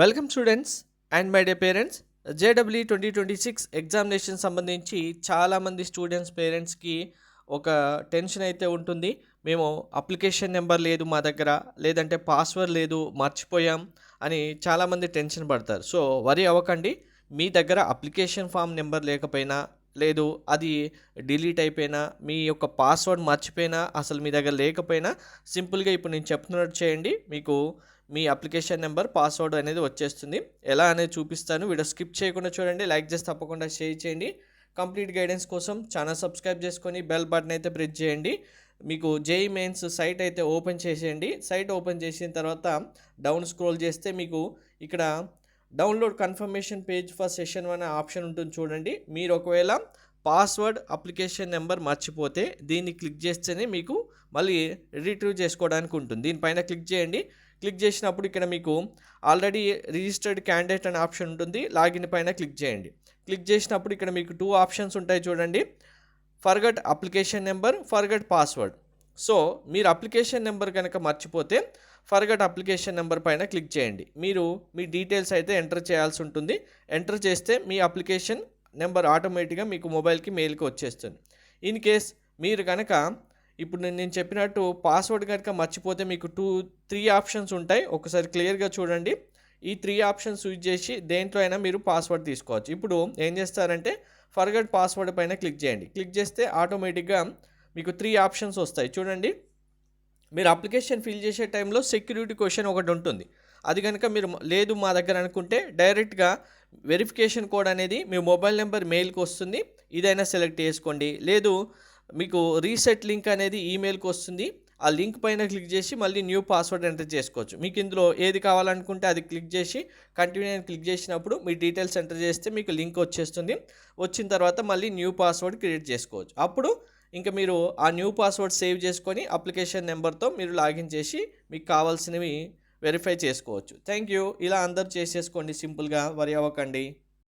Welcome students and my day parents. JW 2026 examination సంబంధించి చాలామంది students పేరెంట్స్కి ఒక టెన్షన్ అయితే ఉంటుంది. మేము అప్లికేషన్ నెంబర్ లేదు మా దగ్గర, లేదంటే పాస్వర్డ్ లేదు మర్చిపోయాం అని చాలామంది టెన్షన్ పడతారు. సో వరి అవ్వకండి. మీ దగ్గర అప్లికేషన్ ఫామ్ నెంబర్ లేకపోయినా, లేదు అది డిలీట్ అయిపోయినా, మీ యొక్క పాస్వర్డ్ మర్చిపోయినా, అసలు మీ దగ్గర లేకపోయినా సింపుల్గా ఇప్పుడు నేను చెప్తున్నట్టు చేయండి. మీకు మీ అప్లికేషన్ నెంబర్ పాస్వర్డ్ అనేది వచ్చేస్తుంది. ఎలా అనేది చూపిస్తాను. వీడియో స్కిప్ చేయకుండా చూడండి. లైక్ చేసి తప్పకుండా షేర్ చేయండి. కంప్లీట్ గైడెన్స్ కోసం ఛానల్ సబ్స్క్రైబ్ చేసుకొని బెల్ బటన్ అయితే ప్రెస్ చేయండి. మీకు జేఈ మెయిన్స్ సైట్ అయితే ఓపెన్ చేసేయండి. సైట్ ఓపెన్ చేసిన తర్వాత డౌన్ స్క్రోల్ చేస్తే మీకు ఇక్కడ download confirmation page for session 1 అనే ఆప్షన్ ఉంటుంది చూడండి. మీరు ఒకవేళ పాస్వర్డ్ అప్లికేషన్ నెంబర్ మర్చిపోతే దీన్ని క్లిక్ చేస్తేనే మీకు మళ్ళీ రిట్రీవ్ చేసుకోవడానికి ఉంటుంది. దీనిపైన క్లిక్ చేయండి. క్లిక్ చేసినప్పుడు ఇక్కడ మీకు ఆల్రెడీ రిజిస్టర్డ్ క్యాండిడేట్ అనే ఆప్షన్ ఉంటుంది. లాగిన్ పైన క్లిక్ చేయండి. క్లిక్ చేసినప్పుడు ఇక్కడ మీకు 2 ఆప్షన్స్ ఉంటాయి చూడండి. Forgot application number, forgot password. So మీరు అప్లికేషన్ నెంబర్ కనుక మర్చిపోతే ఫర్గట్ అప్లికేషన్ నెంబర్ పైన క్లిక్ చేయండి. మీరు మీ డీటెయిల్స్ అయితే ఎంటర్ చేయాల్సి ఉంటుంది. ఎంటర్ చేస్తే మీ అప్లికేషన్ నెంబర్ ఆటోమేటిక్గా మీకు మొబైల్కి మెయిల్కి వచ్చేస్తుంది. ఇన్ కేస్ మీరు కనుక ఇప్పుడు నేను చెప్పినట్టు పాస్వర్డ్ కనుక మర్చిపోతే మీకు 3 ఆప్షన్స్ ఉంటాయి. ఒకసారి క్లియర్గా చూడండి. ఈ 3 ఆప్షన్స్ యూజ్ చేసి దేంట్లో అయినా మీరు పాస్వర్డ్ తీసుకోవచ్చు. ఇప్పుడు ఏం చేస్తారంటే ఫర్గట్ పాస్వర్డ్ పైన క్లిక్ చేయండి. క్లిక్ చేస్తే ఆటోమేటిక్గా మీకు 3 ఆప్షన్స్ వస్తాయి చూడండి. మీరు అప్లికేషన్ ఫిల్ చేసే టైంలో సెక్యూరిటీ క్వశ్చన్ ఒకటి ఉంటుంది. అది కనుక మీరు లేదు మా దగ్గర అనుకుంటే డైరెక్ట్గా వెరిఫికేషన్ కోడ్ అనేది మీ మొబైల్ నెంబర్ మెయిల్కి వస్తుంది. ఇదైనా సెలెక్ట్ చేసుకోండి. లేదు మీకు రీసెట్ లింక్ అనేది ఈమెయిల్కి వస్తుంది. ఆ లింక్ పైన క్లిక్ చేసి మళ్ళీ న్యూ పాస్వర్డ్ ఎంటర్ చేసుకోవచ్చు. మీకు ఇందులో ఏది కావాలనుకుంటే అది క్లిక్ చేసి కంటిన్యూ అని క్లిక్ చేసినప్పుడు మీ డీటెయిల్స్ ఎంటర్ చేస్తే మీకు లింక్ వచ్చేస్తుంది. వచ్చిన తర్వాత మళ్ళీ న్యూ పాస్వర్డ్ క్రియేట్ చేసుకోవచ్చు. అప్పుడు ఇంకా మీరు ఆ న్యూ పాస్వర్డ్ సేవ్ చేసుకొని అప్లికేషన్ నెంబర్తో మీరు లాగిన్ చేసి మీకు కావాల్సినవి వెరిఫై చేసుకోవచ్చు. Thank you. ఇలా అందరూ చేసేసుకోండి సింపుల్గా, వరి అవ్వకండి.